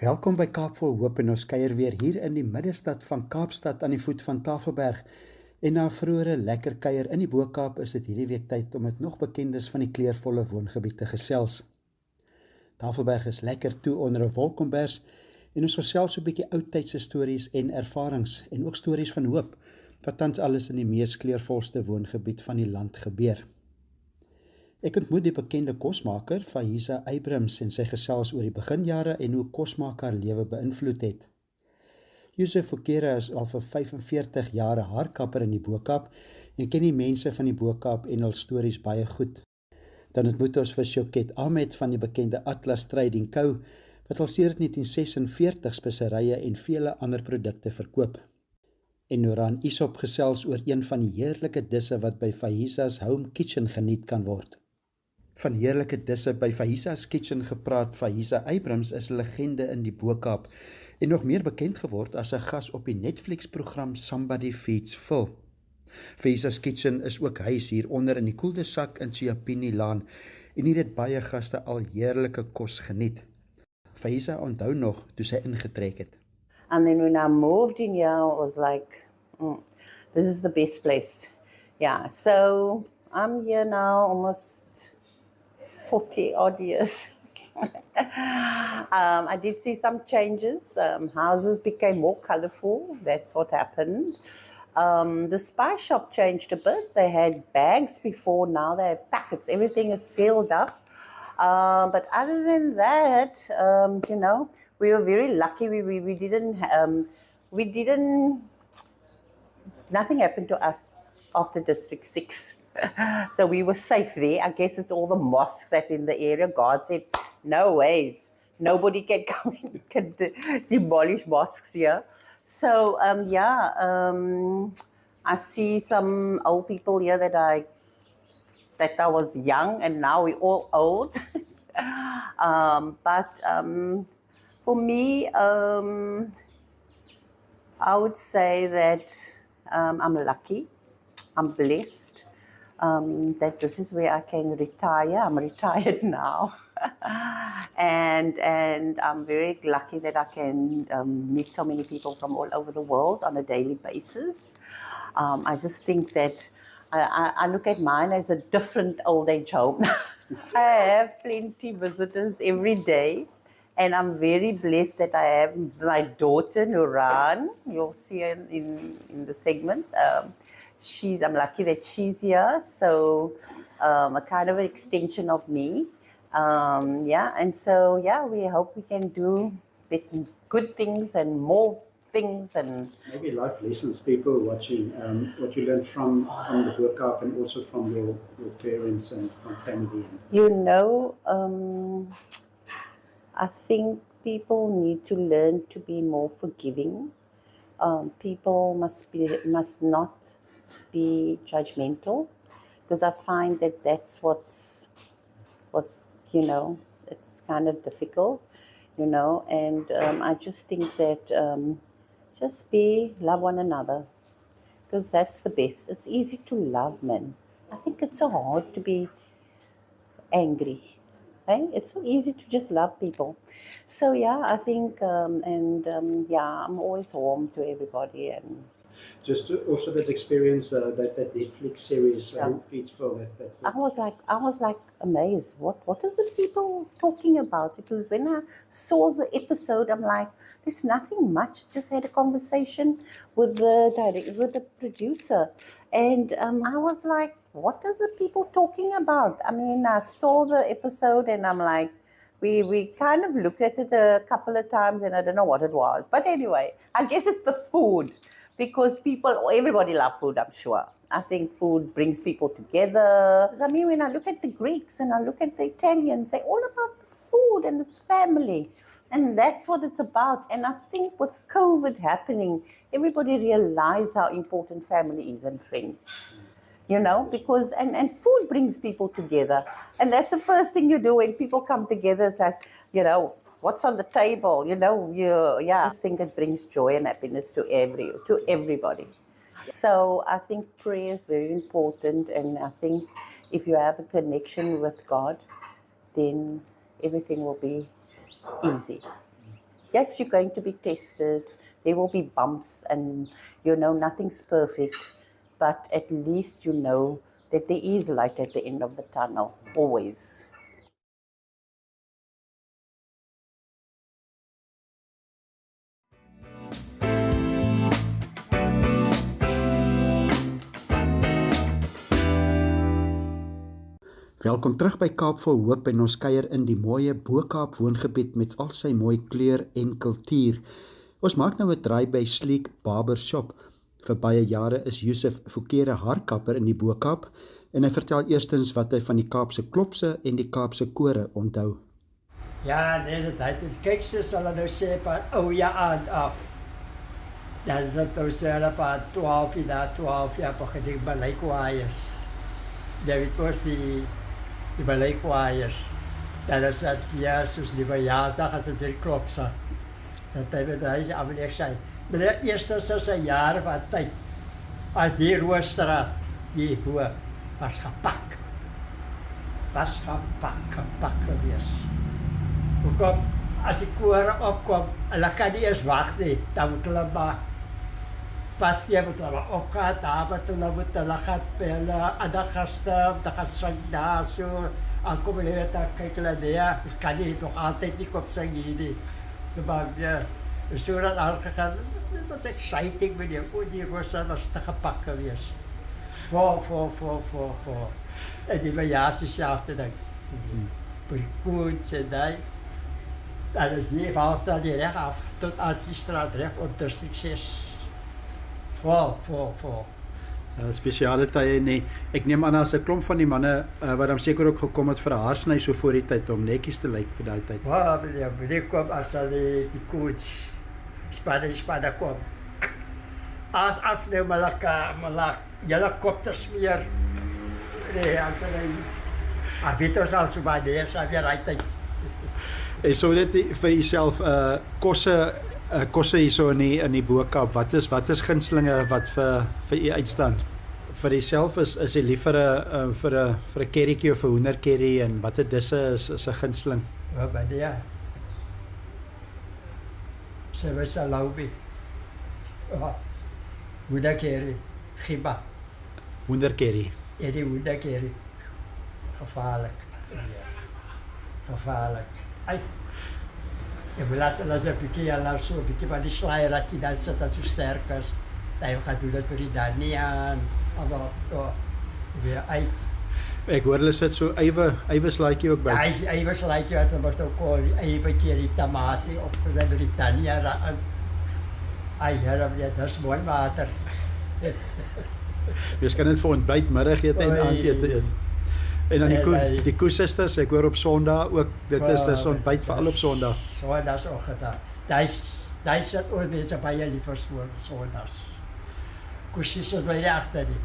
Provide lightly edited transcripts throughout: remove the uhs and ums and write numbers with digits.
Welkom by Kaap vol hoop en ons kuier weer hier in die middestad van Kaapstad aan die voet van Tafelberg. En na 'n vroeëre lekker kuier in die Bo-Kaap is dit hierdie week tyd om met nog bekendes van die kleurvolle woongebied te gesels. Tafelberg is lekker toe onder 'n wolkombers en ons gesels so 'n bietjie oudtydse stories en ervarings en ook stories van hoop wat tans alles in die mees kleurvolste woongebied van die land gebeur. Ek ontmoet die bekende kosmaker Faeeza Abrahams en sy gesels oor die beginjare en hoe kosmaak haar lewe beïnvloed het. Yusuf Fukeera is al vir 45 jare haarkapper in die Bo-Kaap en ken die mense van die Bo-Kaap en hul stories baie goed. Dan ontmoet ons vir Shouket Ahmed van die bekende Atlas Trading Co wat al sedert 1946 speserye en vele ander produkte verkoop. En Nurahn Essop gesels oor een van die heerlike disse wat by Faeeza's Home Kitchen geniet kan word. Van heerlike disse by Faeeza's Kitchen gepraat. Faeeza Abrahams is 'n legende in die Bo-Kaap en nog meer bekend geword as 'n gas op die Netflix-program Somebody Feeds Phil. Faeeza's Kitchen is ook huis hieronder in die Koeldesak in Laan en hier het baie gaste al heerlike kos geniet. Faeeza onthou nog toe sy ingetrek het. And then when I moved in here, I was like, this is the best place. Yeah, so I'm here now almost 40 odd years. I did see some changes. Houses became more colorful. That's what happened. The spice shop changed a bit. They had bags before, now they have packets. Everything is sealed up. But other than that, we were very lucky. We didn't, nothing happened to us after District 6. So we were safe there. I guess it's all the mosques that's in the area. God said, no ways. Nobody can come and can demolish mosques here. So, I see some old people here that I was young and now we're all old. For me, I would say that I'm lucky, I'm blessed, that this is where I can retire. I'm retired now. and I'm very lucky that I can meet so many people from all over the world on a daily basis. I just think that I look at mine as a different old age home. I have plenty visitors every day, and I'm very blessed that I have my daughter Nurahn. You'll see her in the segment. I'm lucky that she's here, so a kind of an extension of me. We hope we can do good things and more things and maybe life lessons, people watching, what you learned from the Bo-Kaap and also from your parents and from family. I think people need to learn to be more forgiving. People must not be judgmental, because I find that that's what it's kind of difficult, and I just think that love one another, because that's the best. It's easy to love, man. I think it's so hard to be angry. Hey? It's so easy to just love people. So I think, I'm always warm to everybody. And just also that experience, that Netflix series, Feeds Phil. I was like amazed. What is the people talking about? Because when I saw the episode, I'm like, there's nothing much. Just had a conversation with the producer, and I was like, what are the people talking about? I mean, I saw the episode, and I'm like, we kind of looked at it a couple of times, and I don't know what it was. But anyway, I guess it's the food. Because everybody loves food, I'm sure. I think food brings people together. I mean, when I look at the Greeks and I look at the Italians, they're all about the food and it's family. And that's what it's about. And I think with COVID happening, everybody realized how important family is and friends. Because, and food brings people together. And that's the first thing you do when people come together. It's like, what's on the table, I just think it brings joy and happiness to everybody. So I think prayer is very important, and I think if you have a connection with God, then everything will be easy. yes, you're going to be tested. There will be bumps and, nothing's perfect. But at least you know that there is light at the end of the tunnel, always. Welkom terug by Kaap vol Hoop en ons kuier in die mooie Bo-Kaap woongebied met al sy mooi kleur en kultuur. Ons maak nou 'n draai by Sleek Barber Shop. Vir baie jare is Yusuf Fukeera haarkapper in die Bo-Kaap en hy vertel eerstens wat hy van die Kaapse klopse en die Kaapse kore onthou. Ja, nee, dit is kyk soos hulle nou sê van oude aand af. Dan is dit nou sê hulle van 12 jaar begin die beleikwaaiers. Jy weet mos die beleikwaaiers. Dan is dit ja, soos die verjaarsdag as dit weer klopse. Dat hy met huis aanleg sy. Maar die eerste is 'n jaar van tyd. As die Roosstraat, die bo, was gepak. Was gepak gewees. Hoekom, as die kore opkom, hulle kan nie eens wag nie, dan moet hulle maar wat gee, moet hulle maar opgaan, daar moet hulle gaan by hulle ander gaste, dan gaan sing daar so, aankom hulle weet, dan kyk hulle neer, ons kan nie nog altyd nie kom sing hier nie. Maar ja, so dat aangegaan, dit was exciting meneer, die Roosstraat was te gepak gewees. Voor. En die verjaars dezelfde ding. Voor die koets en die. En dan zie je van die recht af tot aan die straat recht op district 6. Vol. Spesiale tye nee. Ek neem aan as 'n klomp van die manne wat dan seker ook gekom het vir 'n haarsny so voor die tyd om netjies te lyk vir daai tyd. Ja, meneer kom as die koets. Spanne kom. As afneem malak. Julle kop te smeer. Nee, ek weet ons al so baie neer, so weer uit tyd. En so dit vir jouself kosse hierso in die Bo-Kaap. Wat is gunstelinge wat vir u uitstaan? Vir jouself is jy lief vir 'n kerrietjie of 'n hoenderkerrie en watter disse is 'n gunsteling? Ja, by die. Sy was aloubi. Hoenderkerrie, giba. Hoenderkerrie. Ja, die hoenderkerrie. Gevaarlik. Gevaarlik. Je laat hulle so 'n bietjie van die slaai dat jy dan sit dat so sterk is. Hy gaan doen dit vir die Daarna. Maar ja, Ek hoor hulle sit so ywe slaaitjie ook by. Ja, hy is ywe slaaitjie wat hulle mos nou call, ywe keer die tamatie of vir die Daarna daarin. Dis mooi water. Jy kan dit vir ontbyt, middagete en aandete eet. En dan die koesusters, ek hoor op Sondag ook, dit is ontbyt veral op Sondag. Sondags ook gedaan. Daar sit ook mense baie lief vir Sondags. Koesusters by die agter nie.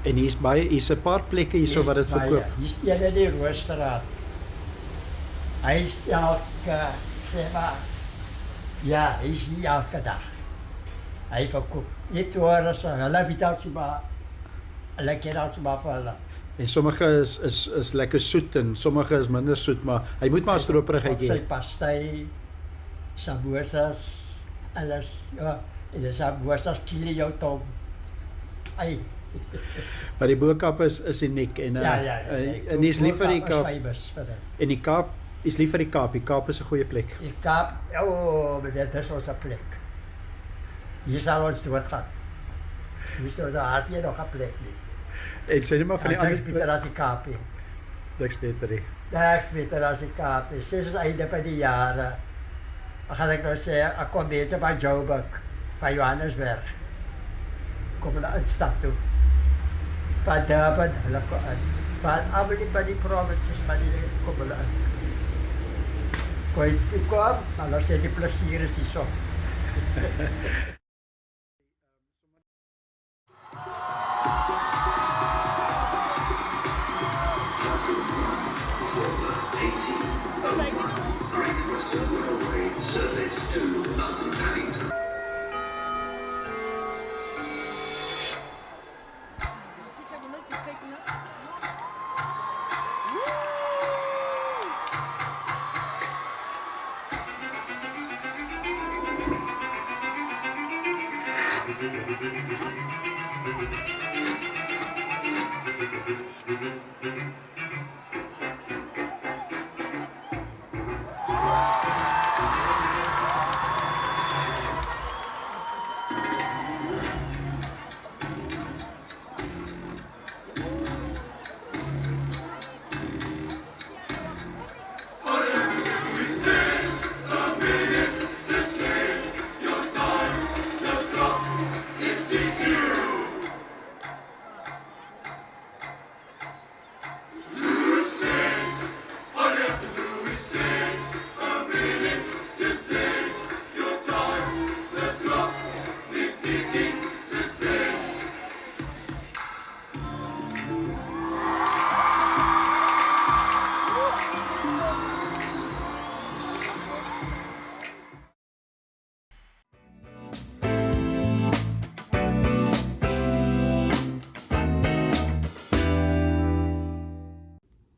En hier's 'n paar plekke hierso wat dit verkoop. Hier's een in die Roosstraat. Hy is elke, sê maar, ja, hy is hier elke dag. Hy verkoop. Niet hoor, hulle weet al so maar, hulle ken al so maar vir hulle. En sommige is lekker soet en sommige is minder soet, maar hy moet maar stroperigheid hê. Sy pastei, samosas, alles, ja. En die samosas kiel jou tong. Maar die Bo-Kaap is uniek en en hy's lief vir die Kaap. En die Kaap is lief vir die Kaap. Die Kaap is 'n goeie plek. Die Kaap, maar dit is ons plek. Hier sal ons doodgaan. Daar is nie nog 'n plek nie. En sê net maar van die ander plek. Beter as die Kaap. Niks beter nie. Niks beter as die Kaap. Dis is einde van die jare. Dan gaan ek nou sê, ek kom mense van Joburg, van Johannesburg. Kom hulle in stad toe. Van Durban, hulle kom in. Van allemaal die provinces, van die kom hulle in. Kon je toe kom, en dan sê die plesier is die som.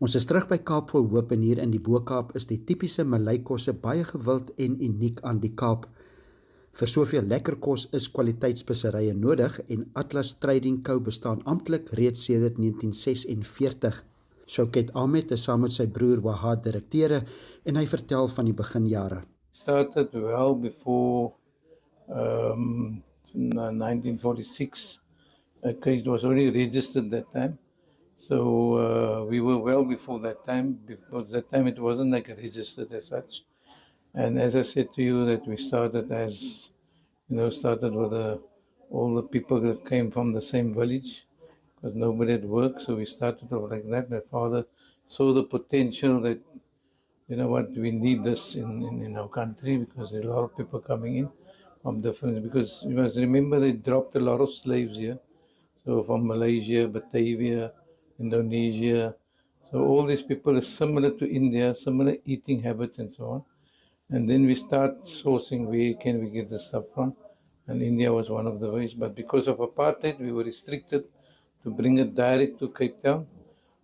Ons is terug by Kaap vol hoop en hier in die Bo-Kaap is die tipiese Malay-kosse baie gewild en uniek aan die Kaap. Vir soveel lekker kos is kwaliteitspeserye nodig en Atlas Trading Co bestaan amptelik reeds sedert 1946. Shouket Ahmed is saam met sy broer Wahad direkteure en hy vertel van die beginjare. Started well before 1946. Okay, it was already registered that time. So we were well before that time, because that time it wasn't like registered as such. And as I said to you, that we started as, started with all the people that came from the same village, because nobody had work. So we started off like that. My father saw the potential that, we need this in our country, because there's a lot of people coming in from different, because you must remember they dropped a lot of slaves here. So from Malaysia, Batavia, Indonesia. So all these people are similar to India, similar eating habits and so on. And then we start sourcing where can we get the stuff from. And India was one of the ways. But because of apartheid, we were restricted to bring it direct to Cape Town.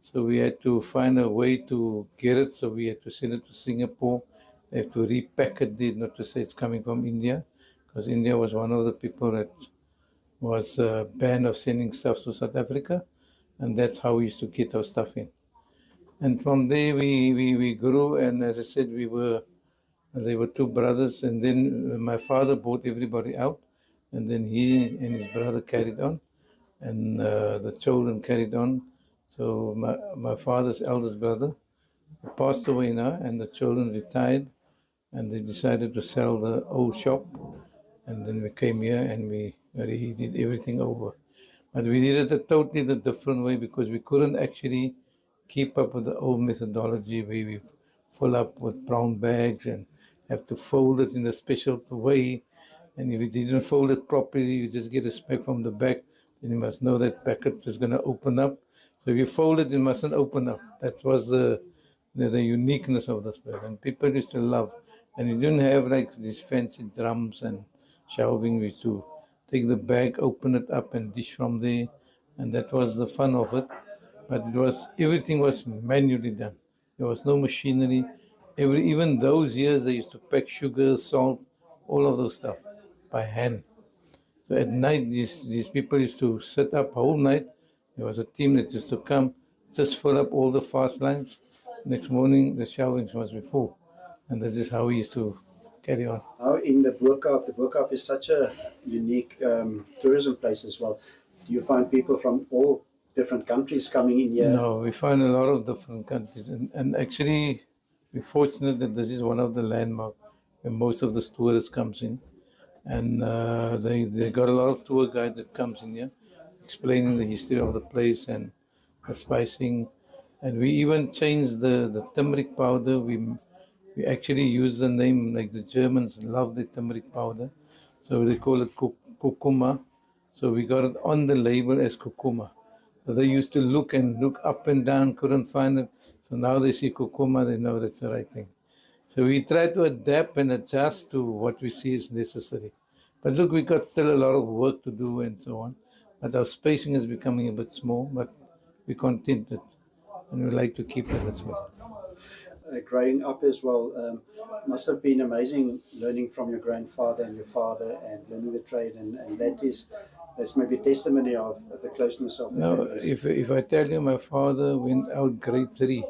So we had to find a way to get it. So we had to send it to Singapore. They have to repack it there, not to say it's coming from India. Because India was one of the people that was banned of sending stuff to South Africa. And that's how we used to get our stuff in. And from there we grew, and as I said, they were two brothers, and then my father bought everybody out, and then he and his brother carried on, and the children carried on. So my father's eldest brother passed away now, and the children retired, and they decided to sell the old shop, and then we came here and we did everything over. But we did it a totally different way, because we couldn't actually keep up with the old methodology where we fill up with brown bags and have to fold it in a special way. And if you didn't fold it properly, you just get a speck from the back, then you must know that packet is going to open up. So if you fold it, it mustn't open up. That was the uniqueness of this bag. And people used to love. And you didn't have like these fancy drums and shelving. We used to take the bag, open it up and dish from there. And that was the fun of it. But everything was manually done. There was no machinery. Even those years, they used to pack sugar, salt, all of those stuff by hand. So at night, these people used to sit up whole night. There was a team that used to come, just fill up all the fast lines. Next morning, the shelvings must be full. And this is how we used to carry on. Now in the Bo-Kaap is such a unique tourism place as well. Do you find people from all different countries coming in here? No, we find a lot of different countries. And actually, we're fortunate that this is one of the landmarks where most of the tourists comes in. And they got a lot of tour guides that comes in here, explaining the history of the place and the spicing. And we even changed the turmeric powder. We actually use the name, like the Germans love the turmeric powder. So they call it kurkuma. So we got it on the label as kurkuma. So they used to look up and down, couldn't find it. So now they see kurkuma, they know that's the right thing. So we try to adapt and adjust to what we see is necessary. But look, we got still a lot of work to do and so on. But our spacing is becoming a bit small, but we're contented. And we like to keep it as well. growing up as well, must have been amazing learning from your grandfather and your father and learning the trade, and that's maybe testimony of the closeness of the No, families. if I tell you, my father went out grade 3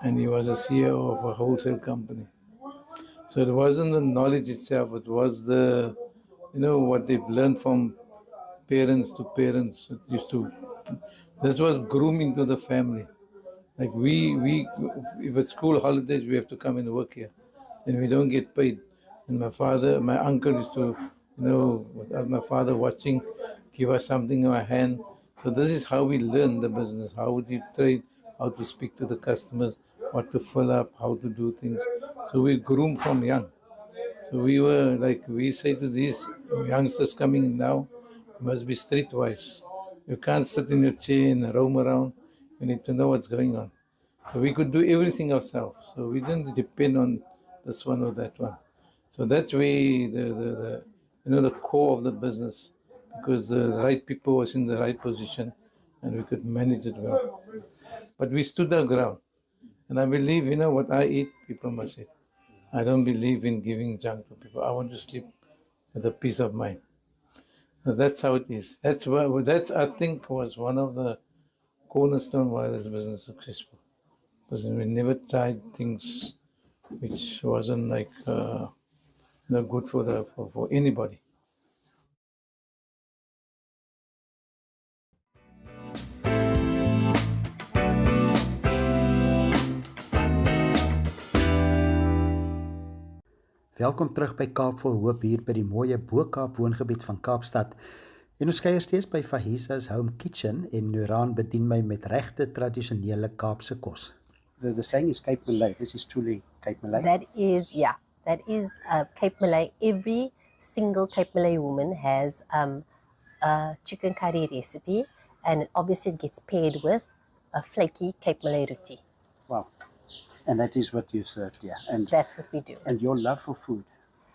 and he was a CEO of a wholesale company. So it wasn't the knowledge itself, it was the, what they've learned from parents to parents. It used to, this was grooming to the family. Like if it's school holidays, we have to come and work here, and we don't get paid. And my uncle used to, without my father watching, give us something in our hand. So this is how we learn the business. How would you trade? How to speak to the customers? What to fill up? How to do things? So we groom from young. So we say to these youngsters coming in now, you must be streetwise. You can't sit in your chair and roam around. You need to know what's going on. So we could do everything ourselves. So we didn't depend on this one or that one. So that's where the core of the business, because the right people was in the right position and we could manage it well. But we stood our ground. And I believe, what I eat, people must eat. I don't believe in giving junk to people. I want to sleep with a peace of mind. So that's how it is. That's I think was one of the cornerstone why this business is successful. Because we never tried things which wasn't good for anybody. Welkom terug by Kaap vol Hoop hier by die mooie Bo-Kaap woongebied van Kaapstad. En ons kuier steeds by Faeeza's Home Kitchen en Nurahn bedien my met regte tradisionele Kaapse kos. The saying is Kaaps-Maleise. This is truly Kaaps-Maleise. That is Kaaps-Maleise. Every single Kaaps-Maleise woman has a chicken curry recipe, and obviously it gets paired with a flaky Kaaps-Maleise roti. Wow. And that is what you served, yeah. And that's what we do. And your love for food.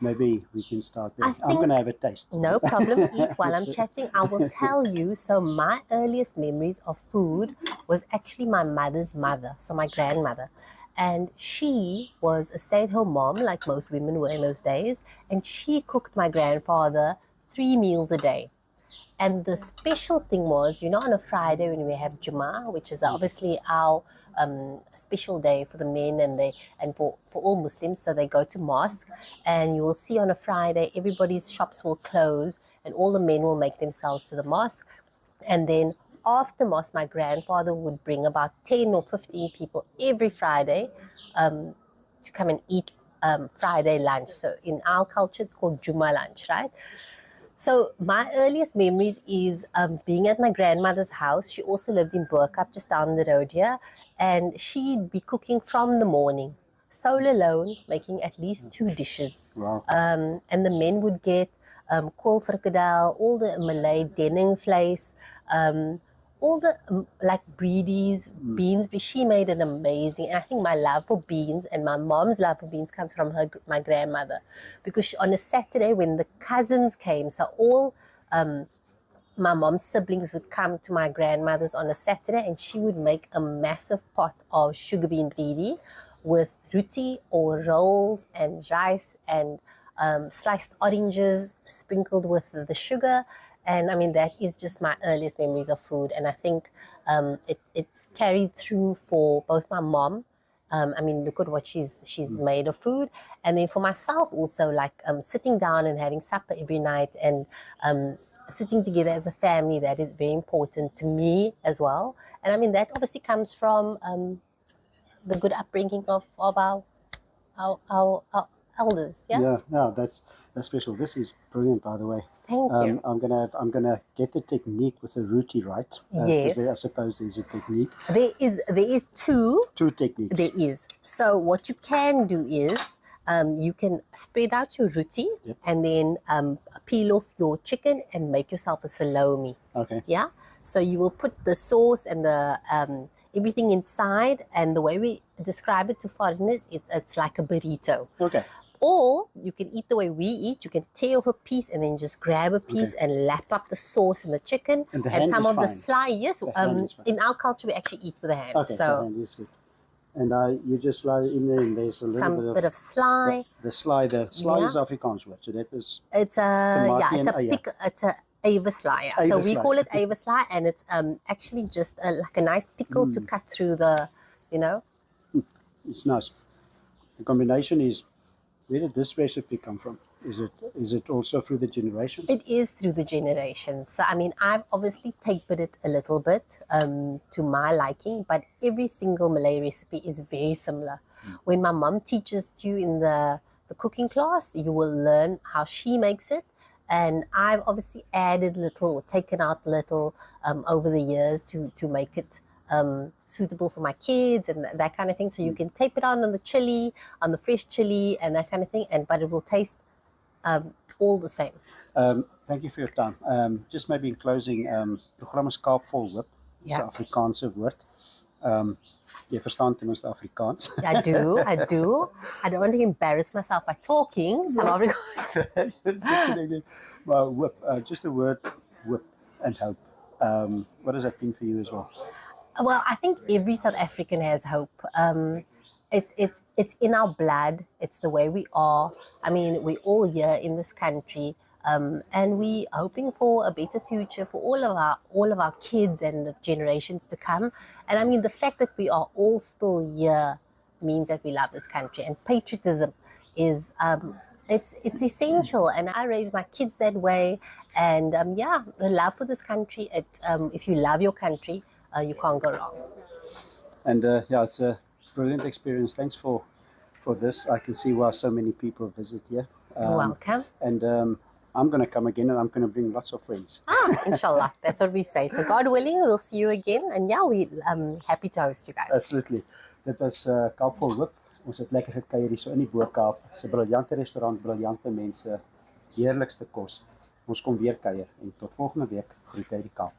Maybe we can start there. I'm going to have a taste. No problem. Eat while I'm chatting. I will tell you. So my earliest memories of food was actually my mother's mother, so my grandmother. And she was a stay-at-home mom, like most women were in those days. And she cooked my grandfather 3 meals a day. And the special thing was, on a Friday when we have Jummah, which is obviously our special day for the men and for all Muslims. So they go to mosque, and you will see on a Friday, everybody's shops will close and all the men will make themselves to the mosque. And then after mosque, my grandfather would bring about 10 or 15 people every Friday to come and eat Friday lunch. So in our culture, it's called Jummah lunch, right? So my earliest memories is being at my grandmother's house. She also lived in Bo-Kaap, just down the road here. And she'd be cooking from the morning, sole alone, making at least 2 dishes. Wow. And the men would get kool all the Malay denning vleis, all the breedies, beans. She made an amazing, and I think my love for beans and my mom's love for beans comes from my grandmother, because on a Saturday when the cousins came, so all my mom's siblings would come to my grandmother's on a Saturday, and she would make a massive pot of sugar bean breedy with roti or rolls and rice and sliced oranges sprinkled with the sugar. And I mean, that is just my earliest memories of food. And I think it's carried through for both my mom. I mean, look at what she's made of food. And then for myself also, sitting down and having supper every night and sitting together as a family, that is very important to me as well. And I mean, that obviously comes from the good upbringing of our elders. Yeah, no, that's special. This is brilliant, by the way. Thank you. I'm gonna get the technique with the roti right. Yes. I suppose there's a technique. There is two techniques. There is. So what you can do is you can spread out your roti. Yep. And then peel off your chicken and make yourself a salami. Okay. Yeah. So you will put the sauce and the everything inside, and the way we describe it to foreigners, it's like a burrito. Okay. Or you can eat the way we eat. You can tear off a piece and then just grab a piece and lap up the sauce and the chicken and some of the slice. Yes, in our culture we actually eat with the hand. Okay, so the hand is good. And you just slide in there, and there's a little Some bit of sly. the sly. The sly Yeah. is Afrikaans word, so that is It's a Tomatie en eie. it's a averslye. So we Averslye. call it averslye, and it's actually just like a nice pickle to cut through the, it's nice. The combination is, where did this recipe come from? Is it also through the generations? It is through the generations. So, I mean, I've obviously tapered it a little bit to my liking, but every single Malay recipe is very similar. When my mom teaches you in the cooking class, you will learn how she makes it. And I've obviously added little or taken out little over the years to make it suitable for my kids and that kind of thing. So you can tape it on the chili, on the fresh chili and that kind of thing, but it will taste all the same. Thank you for your time. Just maybe in closing, program is Kaapvol Whip. It's Ja. 'n Afrikaanse woord. Jy verstaan ten minste Afrikaans. I do. I don't want to embarrass myself by talking. So Maar whip, just the word whip and hope. What does that mean for you as well? Well, I think every South African has hope. It's in our blood. It's the way we are. I mean, we're all here in this country, and we hoping for a better future for all of our kids and the generations to come. And I mean, the fact that we are all still here means that we love this country. And patriotism is it's essential. And I raise my kids that way. And the love for this country. If you love your country, you can't go wrong. And it's a brilliant experience. Thanks for this. I can see why so many people visit here. You're welcome. And I'm going to come again, and I'm going to bring lots of friends. Inshallah. That's what we say. So God willing, we'll see you again. And we're happy to host you guys. Absolutely. Dit was Kaapvol Whip. Ons het lekker gekuier hier so in die Bo-Kaap. It's 'n briljante restaurant, briljante mense, heerlikste kos. Ons kom weer kuier en tot volgende week. Groete uit die Kaap.